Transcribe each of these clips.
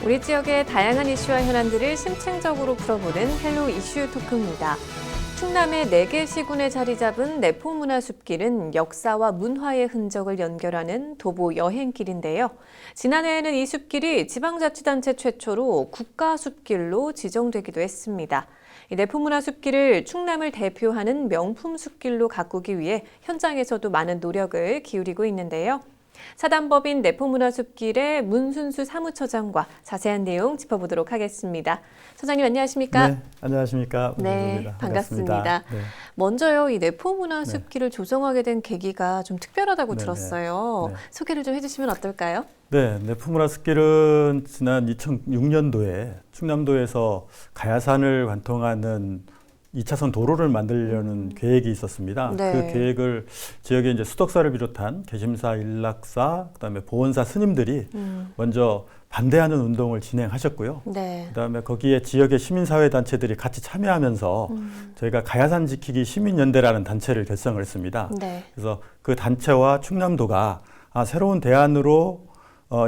우리 지역의 다양한 이슈와 현안들을 심층적으로 풀어보는 헬로 이슈 토크입니다. 충남의 4개 시군에 자리 잡은 내포문화숲길은 역사와 문화의 흔적을 연결하는 도보 여행길인데요. 지난해에는 이 숲길이 지방자치단체 최초로 국가숲길로 지정되기도 했습니다. 이 내포문화숲길을 충남을 대표하는 명품 숲길로 가꾸기 위해 현장에서도 많은 노력을 기울이고 있는데요. 사단법인 내포문화숲길의 문순수 사무처장과 자세한 내용 짚어보도록 하겠습니다. 처장님 안녕하십니까? 네, 안녕하십니까? 네, 반갑습니다. 네. 먼저요, 이 내포문화숲길을 조성하게 된 계기가 좀 특별하다고 들었어요. 소개를 좀 해주시면 어떨까요? 네, 내포문화숲길은 지난 2006년도에 충남도에서 가야산을 관통하는 2차선 도로를 만들려는 계획이 있었습니다. 네. 그 계획을 지역의 이제 수덕사를 비롯한 개심사, 일락사, 그다음에 보원사 스님들이 먼저 반대하는 운동을 진행하셨고요. 네. 그다음에 거기에 지역의 시민사회 단체들이 같이 참여하면서 저희가 가야산 지키기 시민연대라는 단체를 결성을 했습니다. 네. 그래서 그 단체와 충남도가 새로운 대안으로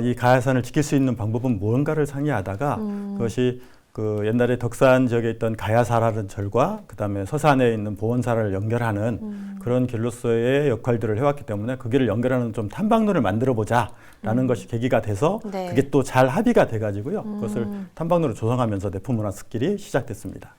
이 가야산을 지킬 수 있는 방법은 무언가를 상의하다가 그것이 그 옛날에 덕산 지역에 있던 가야사라는 절과 그다음에 서산에 있는 보원사를 연결하는 그런 길로서의 역할들을 해왔기 때문에 그 길을 연결하는 좀 탐방로를 만들어 보자라는 것이 계기가 돼서 네. 그게 또 잘 합의가 돼가지고요. 그것을 탐방로로 조성하면서 내포문화숲길이 시작됐습니다.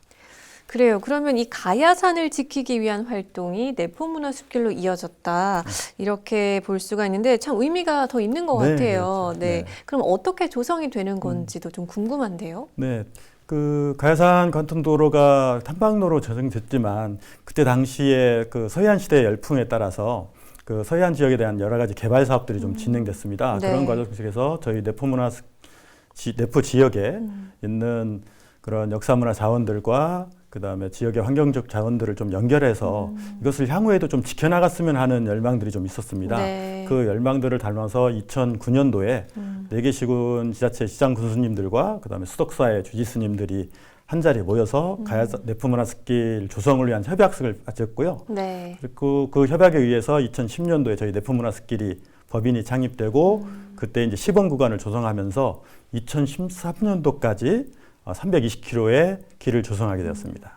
그래요. 그러면 이 가야산을 지키기 위한 활동이 내포문화숲길로 이어졌다. 이렇게 볼 수가 있는데 참 의미가 더 있는 것 네, 같아요. 그렇죠. 네. 네. 그럼 어떻게 조성이 되는 건지도 좀 궁금한데요. 네. 그 가야산 관통도로가 탐방로로 조성됐지만 그때 당시에 그 서해안 시대의 열풍에 따라서 그 서해안 지역에 대한 여러 가지 개발 사업들이 좀 진행됐습니다. 네. 그런 과정 속에서 저희 내포 지역에 있는 그런 역사문화 자원들과 그다음에 지역의 환경적 자원들을 좀 연결해서 이것을 향후에도 좀 지켜나갔으면 하는 열망들이 좀 있었습니다. 네. 그 열망들을 담아서 2009년도에 4개 시군 지자체 시장 군수님들과 그다음에 수덕사의 주지스님들이 한 자리에 모여서 가야산 내포문화숲길 조성을 위한 협약서를 마쳤고요. 네. 그리고 그 협약에 의해서 2010년도에 저희 내포문화숲길이 법인이 창립되고 그때 이제 시범 구간을 조성하면서 2013년도까지 320km의 길을 조성하게 되었습니다.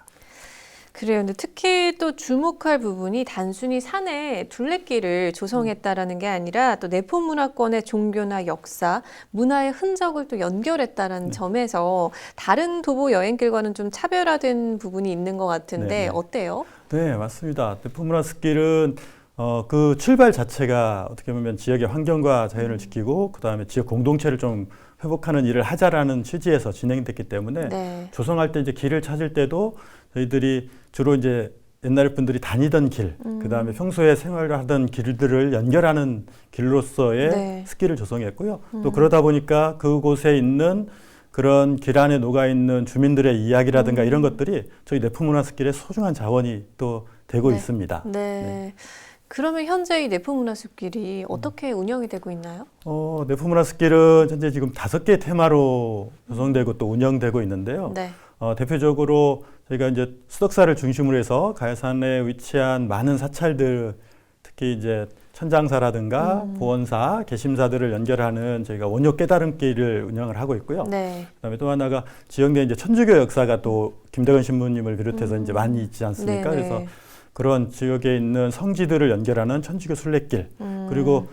그래요. 근데 특히 또 주목할 부분이 단순히 산에 둘레길을 조성했다라는 게 아니라 또 내포문화권의 종교나 역사, 문화의 흔적을 또 연결했다라는 점에서 다른 도보 여행길과는 좀 차별화된 부분이 있는 것 같은데 어때요? 네, 맞습니다. 내포문화숲길은 그 출발 자체가 어떻게 보면 지역의 환경과 자연을 지키고 그다음에 지역 공동체를 좀 회복하는 일을 하자라는 취지에서 진행됐기 때문에 조성할 때 이제 길을 찾을 때도 저희들이 주로 이제 옛날 분들이 다니던 길, 그다음에 평소에 생활을 하던 길들을 연결하는 길로서의 숲길을 조성했고요. 또 그러다 보니까 그곳에 있는 그런 길 안에 녹아있는 주민들의 이야기라든가 이런 것들이 저희 내포문화숲길의 소중한 자원이 또 되고 있습니다. 네. 그러면 현재 이 내포문화숲길이 어떻게 운영이 되고 있나요? 내포문화숲길은 현재 지금 5개 테마로 조성되고 또 운영되고 있는데요. 대표적으로 저희가 이제 수덕사를 중심으로 해서 가야산에 위치한 많은 사찰들, 특히 이제 천장사라든가 보원사, 개심사들을 연결하는 저희가 원효 깨달음길을 운영을 하고 있고요. 그다음에 또 하나가 지역 내 이제 천주교 역사가 또 김대건 신부님을 비롯해서 이제 많이 있지 않습니까? 그래서 그런 지역에 있는 성지들을 연결하는 천주교 순례길 그리고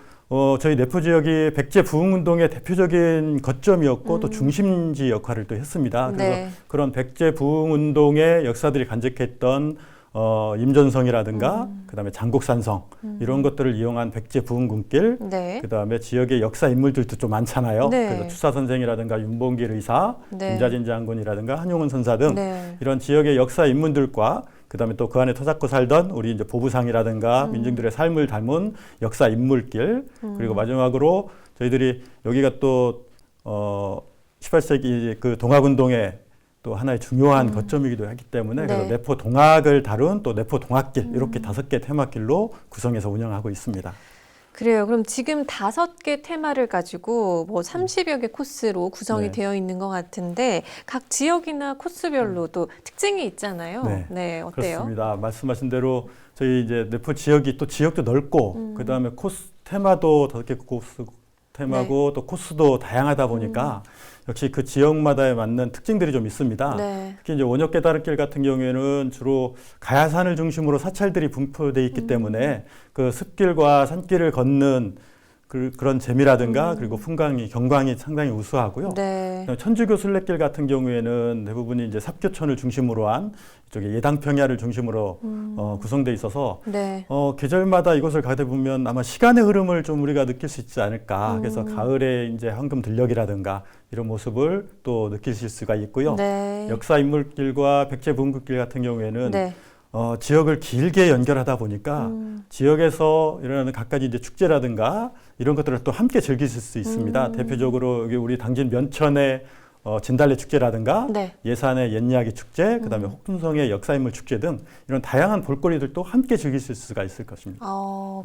저희 내포 지역이 백제 부흥운동의 대표적인 거점이었고 또 중심지 역할을 또 했습니다. 그래서 그런 백제 부흥운동의 역사들이 간직했던 임전성이라든가 그다음에 장곡산성 이런 것들을 이용한 백제 부흥군길 그다음에 지역의 역사 인물들도 좀 많잖아요. 그래서 추사 선생이라든가 윤봉길 의사, 김자진 장군이라든가 한용운 선사 등 이런 지역의 역사 인물들과 그다음에 또 그 안에 터잡고 살던 우리 이제 보부상이라든가 민중들의 삶을 담은 역사 인물길 그리고 마지막으로 저희들이 여기가 또 18세기 그 동학운동의 또 하나의 중요한 거점이기도 하기 때문에 그래서 내포 동학을 다룬 또 내포 동학길 이렇게 5개 테마길로 구성해서 운영하고 있습니다. 그래요. 그럼 지금 5개 테마를 가지고 뭐 30여 개 코스로 구성이 되어 있는 것 같은데 각 지역이나 코스별로 또 특징이 있잖아요. 어때요? 그렇습니다. 말씀하신 대로 저희 이제 내포 지역이 또 지역도 넓고 그다음에 코스 테마도 5개 코스 테마고 또 코스도 다양하다 보니까 역시 그 지역마다에 맞는 특징들이 좀 있습니다. 네. 특히 이제 원효 깨달음길 같은 경우에는 주로 가야산을 중심으로 사찰들이 분포되어 있기 때문에 그 습길과 산길을 걷는 그런 재미라든가 그리고 풍광이 경광이 상당히 우수하고요. 네. 천주교 순례길 같은 경우에는 대부분이 이제 삽교천을 중심으로 한 이쪽에 예당평야를 중심으로 구성되어 있어서 네. 계절마다 이곳을 가다 보면 아마 시간의 흐름을 좀 우리가 느낄 수 있지 않을까. 그래서 가을에 이제 황금 들녘이라든가 이런 모습을 또 느끼실 수가 있고요. 네. 역사 인물길과 백제 분국길 같은 경우에는 네. 지역을 길게 연결하다 보니까 지역에서 일어나는 갖가지 이제 축제라든가 이런 것들을 또 함께 즐기실 수 있습니다. 대표적으로 여기 우리 당진 면천의 진달래 축제라든가 네. 예산의 옛이야기 축제, 그다음에 혹둔성의 역사인물 축제 등 이런 다양한 볼거리들도 함께 즐기실 수가 있을 것입니다.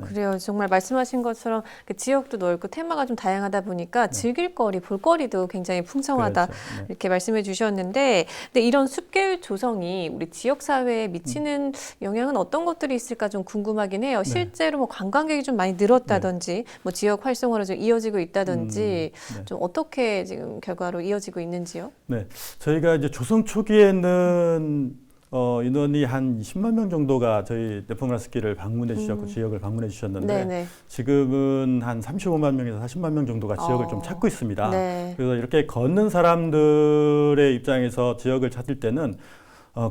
그래요. 정말 말씀하신 것처럼 그 지역도 넓고 테마가 좀 다양하다 보니까 즐길 거리, 볼거리도 굉장히 풍성하다. 그렇죠. 네. 이렇게 말씀해 주셨는데, 근데 이런 숲길 조성이 우리 지역 사회에 미치는 영향은 어떤 것들이 있을까 좀 궁금하긴 해요. 실제로 뭐 관광객이 좀 많이 늘었다든지, 뭐 지역 활성화로 좀 이어지고 있다든지, 좀 어떻게 지금 결과로 이어지고 있는지요? 네, 저희가 이제 조성 초기에는 인원이 한 20만 명 정도가 저희 내포문화습기를 방문해 주셨고 지역을 방문해 주셨는데 네네. 지금은 한 35만 명에서 40만 명 정도가 지역을 좀 찾고 있습니다. 네. 그래서 이렇게 걷는 사람들의 입장에서 지역을 찾을 때는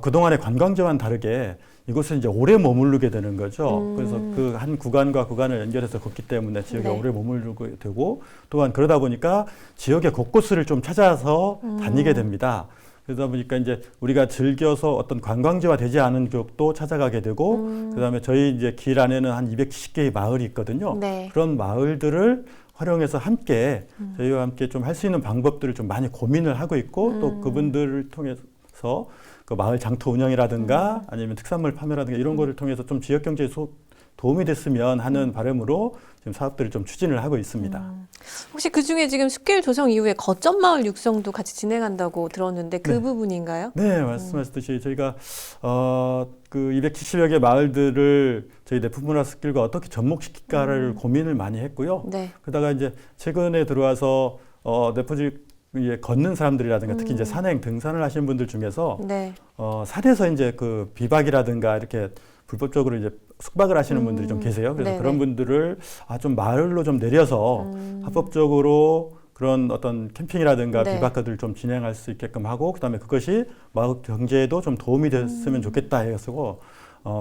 그동안의 관광지와는 다르게 이곳에 이제 오래 머무르게 되는 거죠. 그래서 그 한 구간과 구간을 연결해서 걷기 때문에 지역에 네. 오래 머무르게 되고 또한 그러다 보니까 지역의 곳곳을 좀 찾아서 다니게 됩니다. 그러다 보니까 이제 우리가 즐겨서 어떤 관광지화 되지 않은 지역도 찾아가게 되고 그다음에 저희 이제 길 안에는 한 270개의 마을이 있거든요. 네. 그런 마을들을 활용해서 함께 저희와 함께 좀 할 수 있는 방법들을 좀 많이 고민을 하고 있고 또 그분들을 통해서 그 마을 장터 운영이라든가 아니면 특산물 판매라든가 이런 거를 통해서 좀 지역 경제에 도움이 됐으면 하는 바람으로 지금 사업들을 좀 추진을 하고 있습니다. 혹시 그 중에 지금 숲길 조성 이후에 거점 마을 육성도 같이 진행한다고 들었는데 그 부분인가요? 네, 말씀하셨듯이 저희가 그 270여 개 마을들을 저희 내포문화습길과 어떻게 접목시킬까를 고민을 많이 했고요. 네. 그러다가 이제 최근에 들어와서 내포지 걷는 사람들이라든가 특히 이제 산행 등산을 하시는 분들 중에서 네. 산에서 이제 그 비박이라든가 이렇게 불법적으로 이제 숙박을 하시는 분들이 좀 계세요. 그래서 네네. 그런 분들을 좀 마을로 좀 내려서 합법적으로 그런 어떤 캠핑이라든가 네. 비박화들을 좀 진행할 수 있게끔 하고 그다음에 그것이 마을 경제에도 좀 도움이 됐으면 좋겠다 해서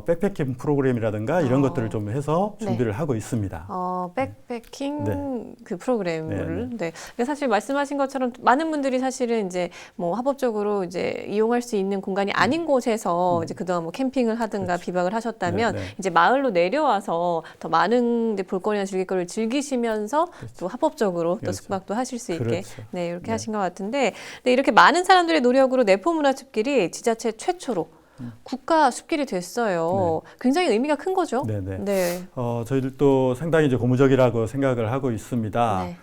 백패킹 프로그램이라든가 이런 것들을 좀 해서 준비를 하고 있습니다. 백패킹 네. 그 프로그램을. 네. 근데 사실 말씀하신 것처럼 많은 분들이 사실은 이제 뭐 합법적으로 이제 이용할 수 있는 공간이 아닌 곳에서 이제 그동안 뭐 캠핑을 하든가 비박을 하셨다면 이제 마을로 내려와서 더 많은 이제 볼거리나 즐길거리를 즐기시면서 또 합법적으로 또 숙박도 하실 수 있게 네, 이렇게 하신 것 같은데 네, 이렇게 많은 사람들의 노력으로 내포문화숲길이 지자체 최초로 국가 숲길이 됐어요. 굉장히 의미가 큰 거죠. 네네. 네. 저희들도 상당히 이제 고무적이라고 생각을 하고 있습니다. 네.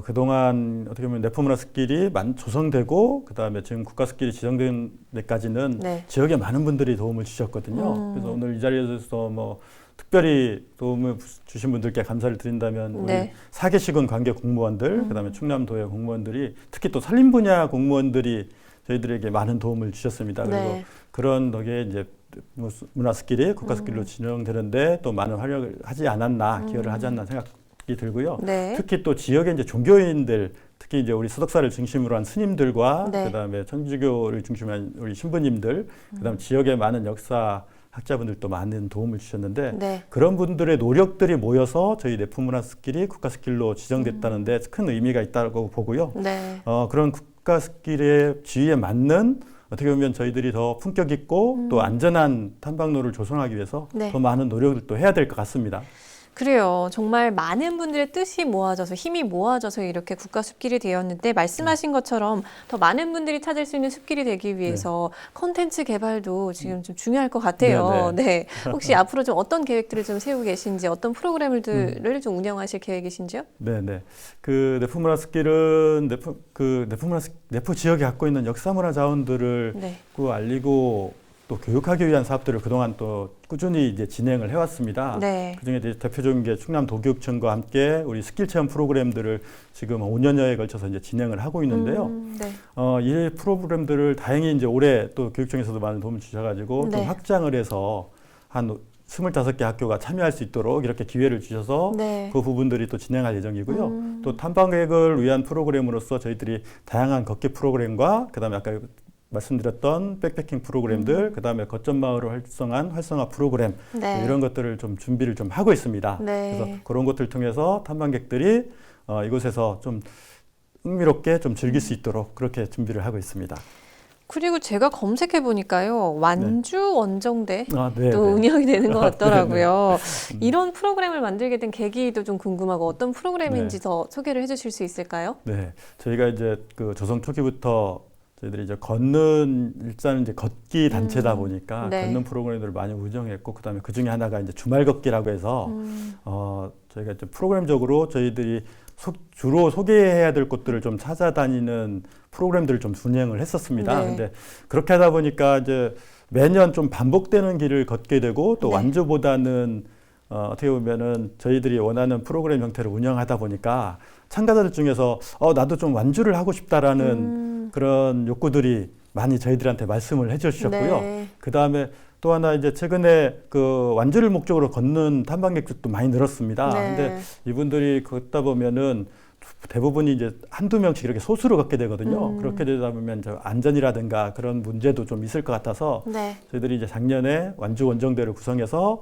그동안 어떻게 보면 내포문화습길이 조성되고 그다음에 지금 국가습길이 지정된 데까지는 지역에 많은 분들이 도움을 주셨거든요. 그래서 오늘 이 자리에서 뭐 특별히 도움을 주신 분들께 감사를 드린다면 우리 사계시군 관계 공무원들, 그다음에 충남도의 공무원들이 특히 또 산림 분야 공무원들이 저희들에게 많은 도움을 주셨습니다. 그리고 그런 덕에 이제 문화습길이 국가습길로 진행되는데 또 많은 활약을 하지 않았나, 기여를 하지 않나 생각이 들고요. 특히 또 지역의 이제 종교인들, 특히 이제 우리 수덕사를 중심으로 한 스님들과 그다음에 천주교를 중심으로 한 우리 신부님들, 그다음 지역의 많은 역사 학자분들도 많은 도움을 주셨는데 그런 분들의 노력들이 모여서 저희 내포문화습길이 국가습길로 지정됐다는 데 큰 의미가 있다고 보고요. 그런 국가습길의 지위에 맞는 어떻게 보면 저희들이 더 품격 있고 또 안전한 탐방로를 조성하기 위해서 더 많은 노력을 또 해야 될 것 같습니다. 그래요. 정말 많은 분들의 뜻이 모아져서 힘이 모아져서 이렇게 국가숲길이 되었는데 말씀하신 것처럼 더 많은 분들이 찾을 수 있는 숲길이 되기 위해서 콘텐츠 개발도 지금 좀 중요할 것 같아요. 네. 혹시 앞으로 좀 어떤 계획들을 좀 세우고 계신지 어떤 프로그램들을 좀 운영하실 계획이신지요? 네네. 그 내포문화습길은 내포 지역이 갖고 있는 역사문화 자원들을 알리고 또 교육하기 위한 사업들을 그동안 또 꾸준히 이제 진행을 해왔습니다. 네. 그중에 이제 대표적인 게 충남 도교육청과 함께 우리 스킬 체험 프로그램들을 지금 5년여에 걸쳐서 이제 진행을 하고 있는데요. 네. 이 프로그램들을 다행히 이제 올해 또 교육청에서도 많은 도움을 주셔가지고 네. 좀 확장을 해서 한 25개 학교가 참여할 수 있도록 이렇게 기회를 주셔서 네. 그 부분들이 또 진행할 예정이고요. 또 탐방객을 위한 프로그램으로서 저희들이 다양한 걷기 프로그램과 그다음에 아까 말씀드렸던 백패킹 프로그램들, 그다음에 거점 마을을 활성화한 활성화 프로그램 네. 이런 것들을 좀 준비를 좀 하고 있습니다. 네. 그래서 그런 것들 통해서 탐방객들이 이곳에서 좀 흥미롭게 좀 즐길 수 있도록 그렇게 준비를 하고 있습니다. 그리고 제가 검색해 보니까요, 완주 원정대 네, 또 네. 운영이 되는 것 같더라고요. 네. 이런 프로그램을 만들게 된 계기도 좀 궁금하고 어떤 프로그램인지 네. 더 소개를 해주실 수 있을까요? 네, 저희가 이제 그 조성 초기부터 저희들이 이제 걷는 일단 이제 걷기 단체다 보니까 네. 걷는 프로그램들을 많이 운영했고 그다음에 그 중에 하나가 이제 주말 걷기라고 해서 저희가 이제 프로그램적으로 저희들이 주로 소개해야 될 곳들을 좀 찾아다니는 프로그램들을 좀 운영을 했었습니다. 네. 근데 그렇게 하다 보니까 이제 매년 좀 반복되는 길을 걷게 되고 또 네. 완주보다는 어떻게 보면은 저희들이 원하는 프로그램 형태를 운영하다 보니까 참가자들 중에서 나도 좀 완주를 하고 싶다라는 그런 욕구들이 많이 저희들한테 말씀을 해주셨고요. 네. 그 다음에 또 하나 이제 최근에 그 완주를 목적으로 걷는 탐방객들도 많이 늘었습니다. 네. 근데 이분들이 걷다 보면은 대부분이 이제 한두 명씩 이렇게 소수로 걷게 되거든요. 그렇게 되다 보면 저 안전이라든가 그런 문제도 좀 있을 것 같아서 네. 저희들이 이제 작년에 완주 원정대를 구성해서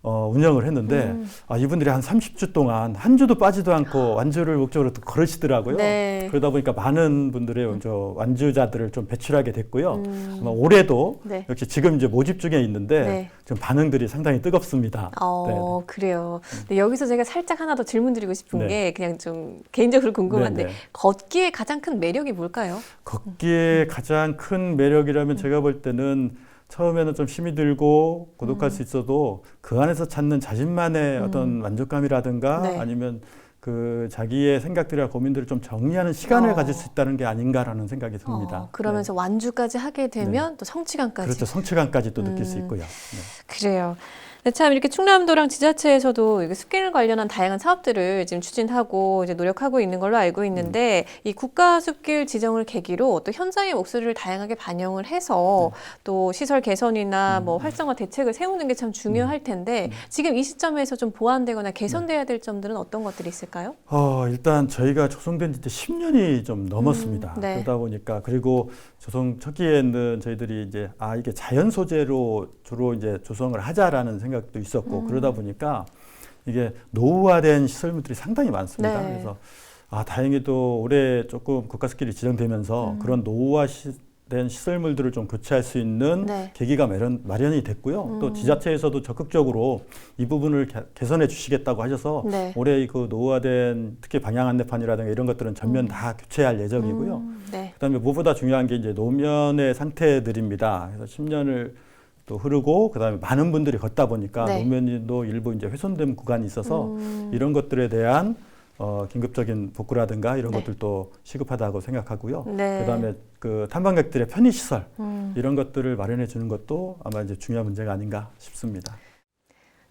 운영을 했는데 이분들이 한 30주 동안 한 주도 빠지도 않고 완주를 목적으로 또 걸으시더라고요. 네. 그러다 보니까 많은 분들의 완주자들을 좀 배출하게 됐고요. 아마 올해도 네. 역시 지금 이제 모집 중에 있는데 네. 좀 반응들이 상당히 뜨겁습니다. 네. 그래요. 근데 여기서 제가 살짝 하나 더 질문 드리고 싶은 네. 게 그냥 좀 개인적으로 궁금한데 네, 네. 걷기의 가장 큰 매력이 뭘까요? 걷기의 가장 큰 매력이라면 제가 볼 때는 처음에는 좀 힘이 들고 고독할 수 있어도 그 안에서 찾는 자신만의 어떤 만족감이라든가 네. 아니면 그 자기의 생각들이나 고민들을 좀 정리하는 시간을 가질 수 있다는 게 아닌가라는 생각이 듭니다. 그러면 완주까지 하게 되면 또 성취감까지. 그렇죠. 성취감까지 또 느낄 수 있고요. 네. 그래요. 네, 참 이렇게 충남도랑 지자체에서도 이게 숲길 관련한 다양한 사업들을 지금 추진하고 이제 노력하고 있는 걸로 알고 있는데 이 국가 숲길 지정을 계기로 또 현장의 목소리를 다양하게 반영을 해서 또 시설 개선이나 뭐 활성화 대책을 세우는 게 참 중요할 텐데 지금 이 시점에서 좀 보완되거나 개선돼야 될 점들은 어떤 것들이 있을까요? 일단 저희가 조성된 지 10년이 좀 넘었습니다. 네. 그러다 보니까 그리고 조성 초기에는 저희들이 이제 이게 자연 소재로 주로 이제 조성을 하자라는 생각도 있었고 그러다 보니까 이게 노후화된 시설물들이 상당히 많습니다. 네. 그래서 다행히도 올해 조금 국가스킬이 지정되면서 그런 노후화된 시설물들을 좀 교체할 수 있는 네. 계기가 마련이 됐고요. 또 지자체에서도 적극적으로 이 부분을 개선해 주시겠다고 하셔서 네. 올해 그 노후화된 특히 방향 안내판이라든가 이런 것들은 전면 다 교체할 예정이고요. 네. 그다음에 무엇보다 중요한 게 이제 노면의 상태들입니다. 그래서 10년을 또 흐르고 그다음에 많은 분들이 걷다 보니까 네. 노면도 일부 이제 훼손된 구간이 있어서 이런 것들에 대한 긴급적인 복구라든가 이런 네. 것들도 시급하다고 생각하고요. 네. 그다음에 그 탐방객들의 편의 시설 이런 것들을 마련해 주는 것도 아마 이제 중요한 문제가 아닌가 싶습니다.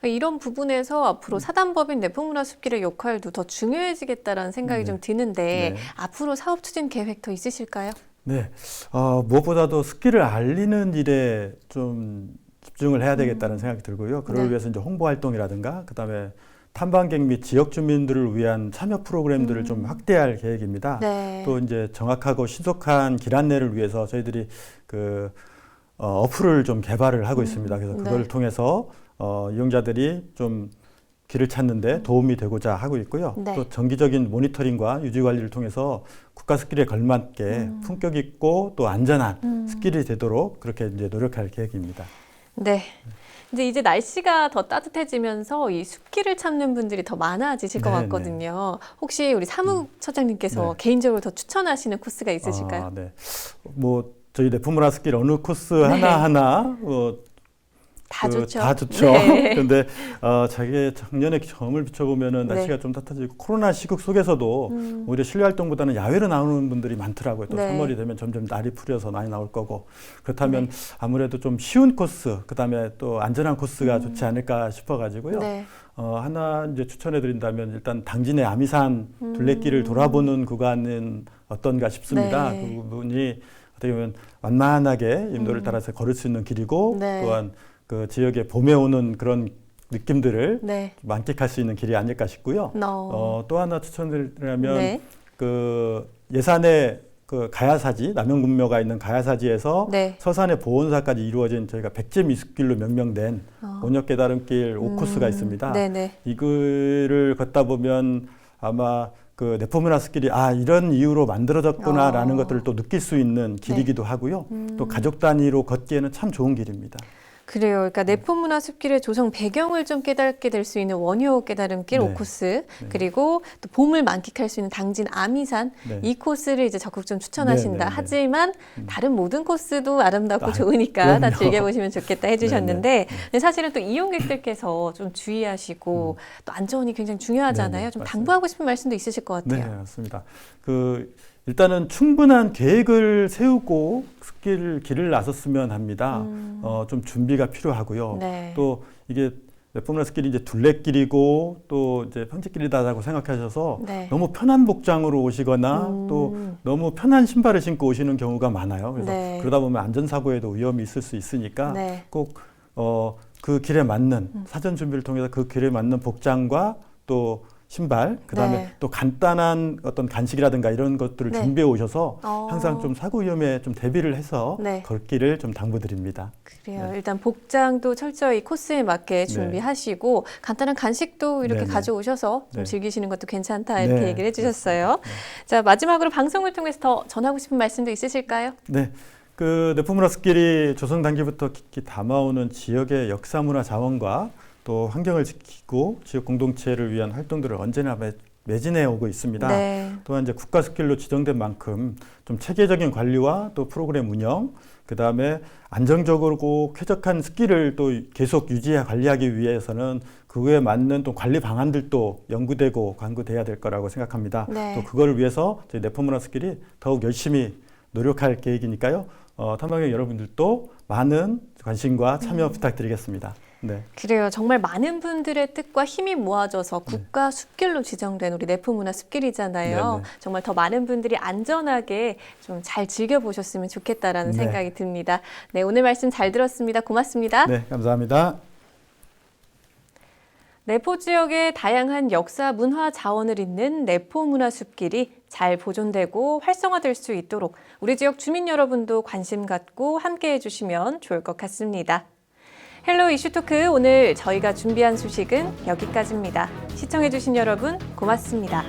이런 부분에서 앞으로 사단법인 내포문화숲길의 역할도 더 중요해지겠다라는 생각이 좀 드는데 네. 앞으로 사업 추진 계획 더 있으실까요? 네, 무엇보다도 숲길을 알리는 일에 좀 집중을 해야 되겠다는 생각이 들고요. 그걸 네. 위해서 이제 홍보 활동이라든가 그다음에 탐방객 및 지역 주민들을 위한 참여 프로그램들을 좀 확대할 계획입니다. 네. 또 이제 정확하고 신속한 길 안내를 위해서 저희들이 그 어플을 좀 개발을 하고 있습니다. 그래서 그걸 네. 통해서 이용자들이 좀 길을 찾는데 도움이 되고자 하고 있고요. 네. 또 정기적인 모니터링과 유지 관리를 통해서 국가 숲길에 걸맞게 품격 있고 또 안전한 숲길이 되도록 그렇게 이제 노력할 계획입니다. 네. 이제 날씨가 더 따뜻해지면서 이 숲길을 찾는 분들이 더 많아지실 것 네, 같거든요. 혹시 우리 사무처장님께서 개인적으로 더 추천하시는 코스가 있으실까요? 네. 뭐 저희 내포문화 숲길 어느 코스 하나하나 다 좋죠. 다 좋죠. 네. 그런데 자기 작년에 점을 비춰보면은 날씨가 좀 따뜻해지고 코로나 시국 속에서도 오히려 실내 활동보다는 야외로 나오는 분들이 많더라고요. 또 3월이 되면 점점 날이 풀려서 많이 나올 거고 그렇다면 아무래도 좀 쉬운 코스, 그다음에 또 안전한 코스가 좋지 않을까 싶어가지고요. 하나 이제 추천해드린다면 일단 당진의 아미산 둘레길을 돌아보는 구간은 어떤가 싶습니다. 그 부분이 어떻게 보면 완만하게 임도를 따라서 걸을 수 있는 길이고 또한 그 지역에 봄에 오는 그런 느낌들을 만끽할 수 있는 길이 아닐까 싶고요. 또 하나 추천드리려면 그 예산의 그 가야사지, 남영군묘가 있는 가야사지에서 서산의 보온사까지 이루어진 저희가 백제 미숫길로 명명된 온역깨달음길 5코스가 있습니다. 이 길을 걷다 보면 아마 그 내포문화 숲길이 이런 이유로 만들어졌구나라는 것들을 또 느낄 수 있는 길이기도 하고요. 또 가족 단위로 걷기에는 참 좋은 길입니다. 그래요. 그러니까 내포문화 숲길의 조성 배경을 좀 깨닫게 될 수 있는 원효 깨달음길 5코스, 그리고 또 봄을 만끽할 수 있는 당진 아미산 이 코스를 이제 적극 좀 추천하신다. 하지만 다른 모든 코스도 아름답고 좋으니까 다 즐겨보시면 좋겠다 해주셨는데 사실은 또 이용객들께서 좀 주의하시고 또 안전이 굉장히 중요하잖아요. 좀 당부하고 싶은 말씀도 있으실 것 같아요. 네, 맞습니다. 일단은 충분한 계획을 세우고 길을 나섰으면 합니다. 좀 준비가 필요하고요. 또 이게 내포문화 숲길이 이제 둘레길이고 또 이제 평지길이다라고 생각하셔서 너무 편한 복장으로 오시거나 또 너무 편한 신발을 신고 오시는 경우가 많아요. 그래서 그러다 보면 안전사고에도 위험이 있을 수 있으니까 꼭 그 길에 맞는 사전 준비를 통해서 그 길에 맞는 복장과 또 신발, 그다음에 또 간단한 어떤 간식이라든가 이런 것들을 준비해 오셔서 항상 좀 사고 위험에 좀 대비를 해서 걷기를 좀 당부드립니다. 그래요. 일단 복장도 철저히 코스에 맞게 준비하시고 간단한 간식도 이렇게 가져오셔서 좀 즐기시는 것도 괜찮다 이렇게 얘기를 해주셨어요. 자, 마지막으로 방송을 통해서 더 전하고 싶은 말씀도 있으실까요? 네. 그 내포문화 숲길이 조성 단기부터 깊이 담아오는 지역의 역사 문화 자원과 또 환경을 지키고 지역 공동체를 위한 활동들을 언제나 매진해 오고 있습니다. 또한 이제 국가 숲길로 지정된 만큼 좀 체계적인 관리와 또 프로그램 운영, 그다음에 안정적이고 쾌적한 숲길을 또 계속 유지해 관리하기 위해서는 그에 맞는 또 관리 방안들도 연구되고 강구돼야 될 거라고 생각합니다. 또 그거를 위해서 저희 내포문화 숲길이 더욱 열심히 노력할 계획이니까요. 탐방객 여러분들도 많은 관심과 참여 부탁드리겠습니다. 그래요. 정말 많은 분들의 뜻과 힘이 모아져서 국가 숲길로 지정된 우리 내포문화 숲길이잖아요. 정말 더 많은 분들이 안전하게 좀 잘 즐겨보셨으면 좋겠다라는 생각이 듭니다. 네, 오늘 말씀 잘 들었습니다. 고맙습니다. 네, 감사합니다. 내포 지역의 다양한 역사 문화 자원을 잇는 내포문화 숲길이 잘 보존되고 활성화될 수 있도록 우리 지역 주민 여러분도 관심 갖고 함께해 주시면 좋을 것 같습니다. 헬로 이슈토크 오늘 저희가 준비한 소식은 여기까지입니다. 시청해 주신 여러분 고맙습니다.